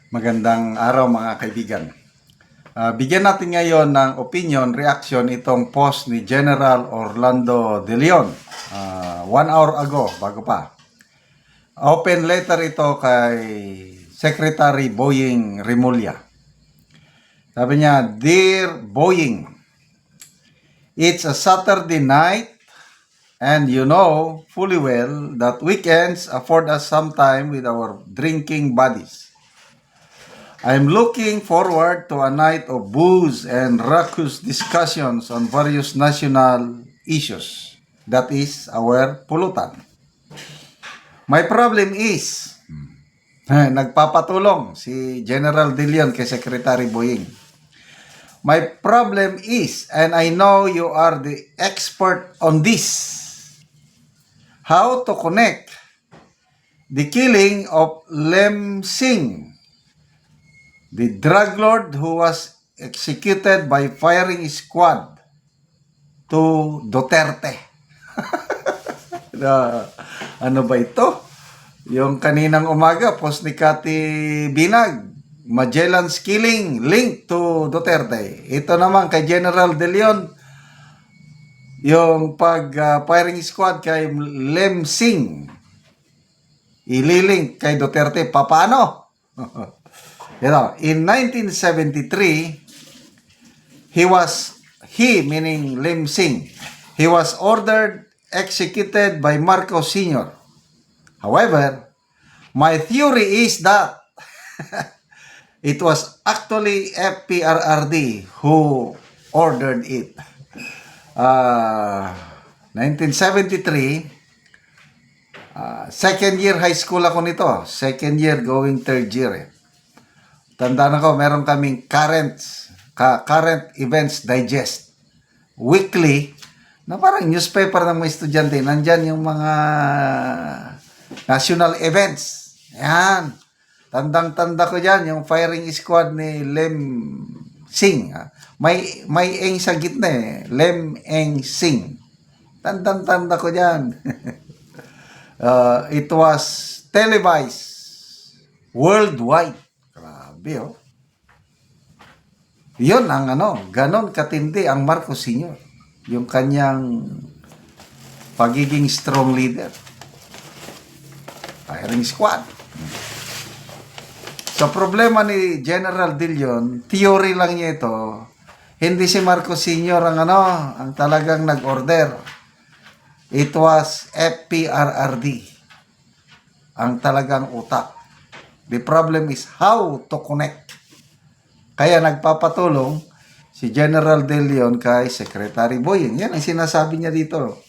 Magandang araw mga kaibigan. Bigyan natin ngayon ng opinion, reaction itong post ni General Orlando De Leon 1 hour ago, bago pa. Open letter ito kay Secretary Boying Rimulya. Sabi niya, Dear Boying, it's a Saturday night and you know fully well that weekends afford us some time with our drinking buddies. I'm looking forward to a night of booze and raucous discussions on various national issues. That is our pulutan. My problem is, nagpapatulong si General De Leon kay Secretary Boying. My problem is, and I know you are the expert on this, how to connect the killing of Lem Singh, the drug lord who was executed by firing squad, to Duterte. Ano ba ito? Yung kaninang umaga, post ni Cathy Binag, Magellan's killing linked to Duterte. Ito naman kay General De Leon, yung firing squad kay Lem Singh, ililink kay Duterte. Paano? In 1973, he meaning Lim Singh, he was ordered executed by Marcos Sr. However, my theory is that it was actually FPRRD who ordered it. 1973, second year high school ako nito. Second year going third year. Tandaan ko, meron kaming current events digest. Weekly, na parang newspaper ng mga estudyante. Nandyan yung mga national events. Yan. Tandang-tanda ko dyan, yung firing squad ni Lem Singh. May eng sa gitna eh. Lem Eng Singh. Tandang-tanda ko dyan. It was televised worldwide. Oh. Yun ang ganon katindi ang Marcos Sr. Yung kanyang pagiging strong leader. Firing squad. So problema ni General De Leon, theory lang niya ito. Hindi si Marcos Sr. ang talagang nag-order. It was FPRRD ang talagang utak. The problem is how to connect. Kaya nagpapatulong si General De Leon kay Secretary Boying. Yan ang sinasabi niya dito.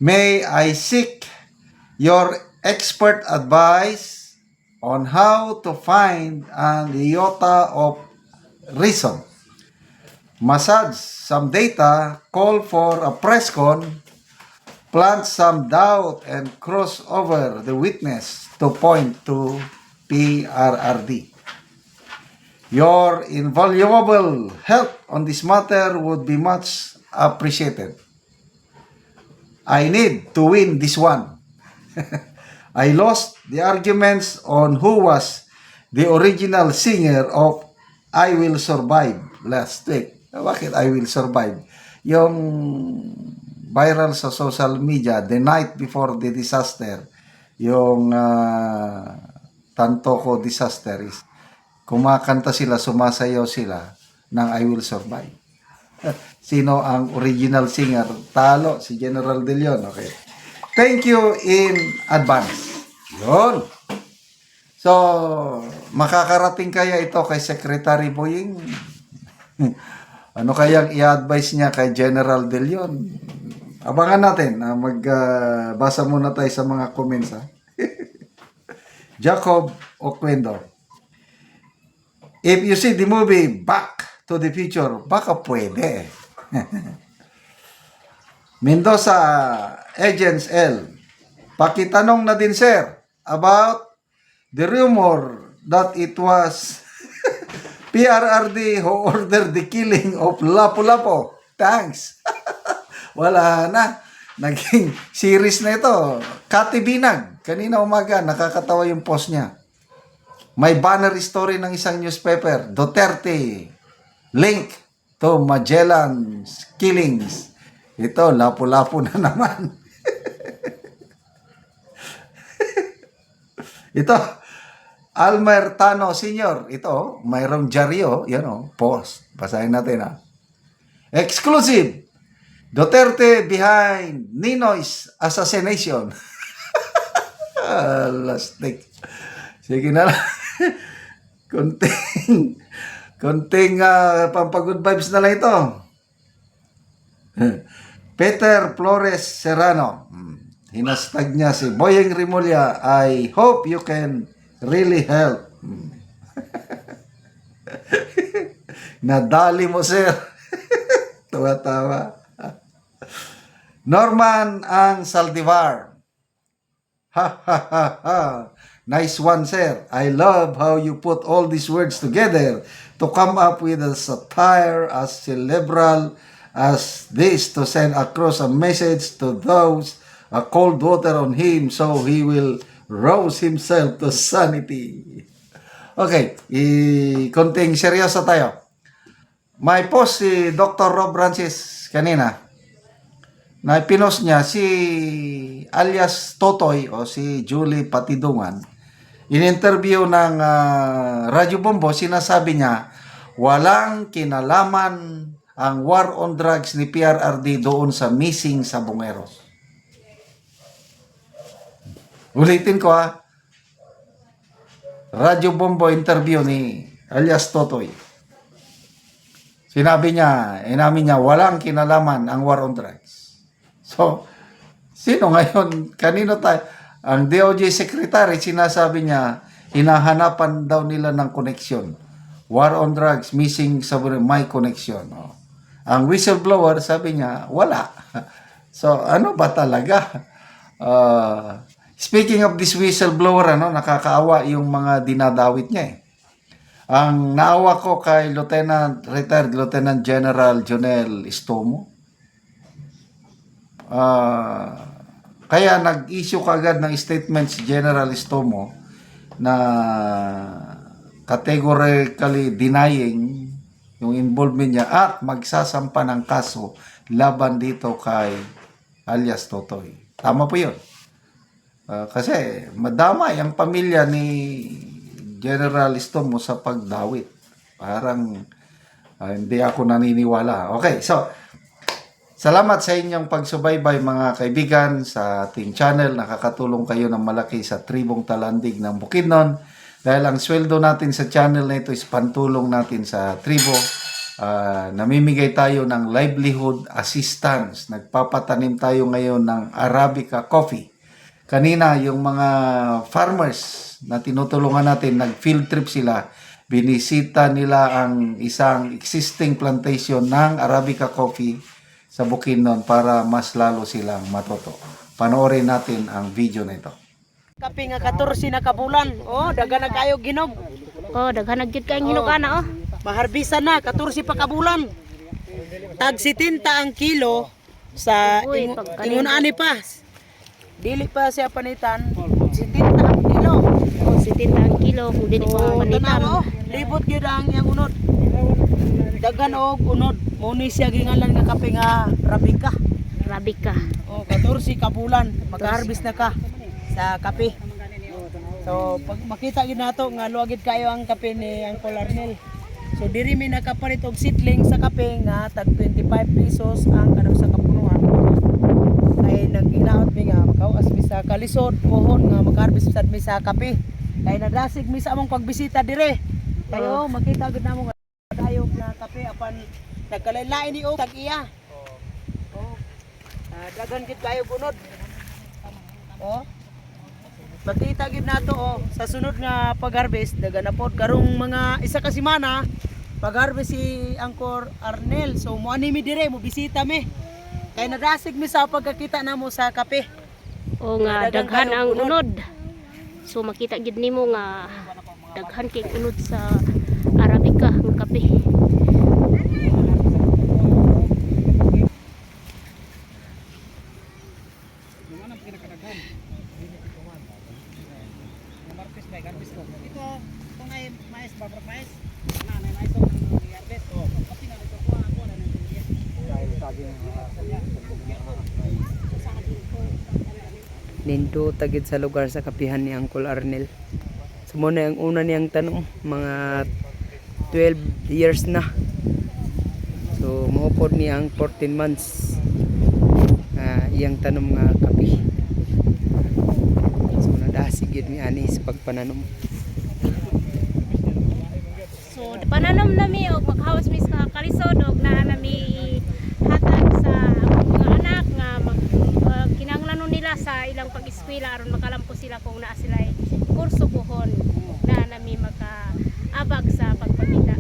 May I seek your expert advice on how to find an iota of reason, massage some data, call for a press con, plant some doubt, and cross over the witness to point to PRRD. Your invaluable help on this matter would be much appreciated. I need to win this one. I lost the arguments on who was the original singer of I Will Survive last week. Bakit I Will Survive? Yung viral sa social media the night before the disaster, yung Tantoco disaster is kumakanta sila, sumasayaw sila ng I Will Survive. Sino ang original singer? Talo si General De Leon. Okay. Thank you in advance. Yun. So, makakarating kaya ito kay Secretary Boying? Ano kayang i-advise niya kay General De Leon? Abangan natin. Magbasa muna tayo sa mga comments. Jacob Oquendo. If you see the movie Back to the Future, baka pwede. Mendoza Agents L. Pakitanong na din, sir, about the rumor that it was PRRD who ordered the killing of Lapu-Lapu. Thanks. Wala na. Naging series na ito. Cathy Binag. Kanina umaga, nakakatawa yung post niya. May banner story ng isang newspaper, Duterte, link to Magellan's killings. Ito, lapu-lapu na naman. Ito, Almer Tano Sr. Ito, mayroong dyaryo, yan o, post. Basahin natin ha. Exclusive. Duterte behind Ninoy's assassination. Lastik. Sige na lang. konting pampagood vibes na lang ito. Peter Flores Serrano. Hinastag niya si Boyeng Rimulya. I hope you can really help. Nadali mo, sir. Tawa-tawa. Norman ang Saldivar. Ha ha ha ha. Nice one, sir. I love how you put all these words together to come up with a satire as cerebral as this to send across a message to those a cold water on him so he will rouse himself to sanity. Okay, konting seryoso tayo. May post si Dr. Rob Francis kanina na pinost niya si alias Totoy o si Julie Patidungan. In-interview ng Radyo Bombo, sinasabi niya walang kinalaman ang war on drugs ni PRRD doon sa missing sa Bungeros. Ulitin ko ha. Radyo Bombo interview ni alias Totoy. Sinabi niya, inamin niya, walang kinalaman ang war on drugs. So, sino ngayon? Kanino tayo? Ang DOJ Secretary, sinasabi niya, hinahanapan daw nila ng koneksyon. War on drugs, missing sa may koneksyon. Oh. Ang whistleblower, sabi niya, wala. So, ano ba talaga? Speaking of this whistleblower, nakakaawa yung mga dinadawit niya eh. Ang naawa ko kay retired Lieutenant General Jonel Estomo. Kaya nag-issue kagad ng statement si General Estomo na categorically denying yung involvement niya at magsasampa ng kaso laban dito kay alias Totoy. Tama po yun. Kasi madamay ang pamilya ni General Estomo sa pagdawit. Parang hindi ako naniniwala. Okay, so salamat sa inyong pagsubaybay mga kaibigan sa ating channel. Nakakatulong kayo ng malaki sa Tribong Talandig ng Bukidnon. Dahil ang sweldo natin sa channel na ito is pantulong natin sa tribo. Namimigay tayo ng livelihood assistance. Nagpapatanim tayo ngayon ng Arabica coffee. Kanina, yung mga farmers na tinutulungan natin, nag-field trip sila. Binisita nila ang isang existing plantation ng Arabica coffee sa Bukidnon para mas lalo silang matuto. Panoorin natin ang video na ito. Kapi nga 14 na kabulan. Oh, daghan na kayo ginog. Oh, daghan na gyud kayong hinog ana oh. Maharbisan na 14 pa kabulan. Tag 70 ang kilo sa Uy, ingon ani pa. Dili pa siya panitan. 70 ang kilo. Oh, 70 ang kilo kung dili pa manitan. Tanaw, libot gyud ang iyang unod. Daghan og unod. Muni siya gingalan nga kape nga Arabica. Arabica. Oh, 14 kabulan mag-harvest na ka sa kape. So pag makita gid nato nga luwagid kayo ang kape ni Uncle Arnel. So diri mi nakapalit og seedling sa kape nga tag 25 pesos ang kanang sa kapunuan. Ay naginaot mi nga kawas mi sa kalisod pohon nga mag-harvest sad mi sa kape. Kay nadasig mi sa among pagbisita dire. Kayo makita gid namo nga kayo na kape apan nagkalain-lain ni og tag iya. Oh. Dagan gid kayo gunod. Oh. Makita gid nato oh sa sunod nga pag-harvest dagan na pod karong mga isa ka semana pag-harvest si Uncle Arnel. So mo ani mi dire mo bisita mi. Kay nadasig mi sa pagkakita namo sa kape. O nga daghan ang unod. So makita gid nimo nga daghan kay unod sa Arabica nga kape. Ito Nindo tagid sa lugar sa kapihan ni Uncle Arnel. So muna ang una niyang tanong, mga 12 years na. So maupod niyang 14 months iyang tanom nga kapi. So nadasig yun ni ani sa pagpananom. So pananom nami og maghawas mi sa kalisod og naa nami hatag sa mga anak nga kinahanglanon nila sa ilang pag-eskwela aron makalampo sila kung naa sila kurso kuhon na nami makaabag sa pagpaninglam.